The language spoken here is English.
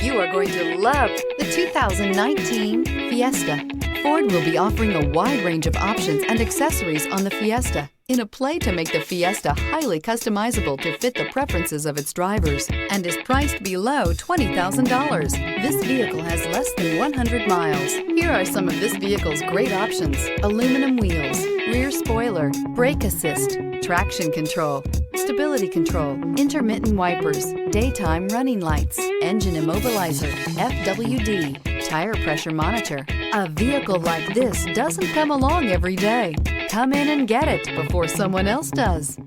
You are going to love the 2019 Fiesta. Ford will be offering a wide range of options and accessories on the Fiesta in a play to make the Fiesta highly customizable to fit the preferences of its drivers and is priced below $20,000. This vehicle has less than 100 miles. Here are some of this vehicle's great options: aluminum wheels, rear spoiler, brake assist, traction control, stability control, intermittent wipers, daytime running lights, engine immobilizer, FWD, tire pressure monitor. A vehicle like this doesn't come along every day. Come in and get it before someone else does.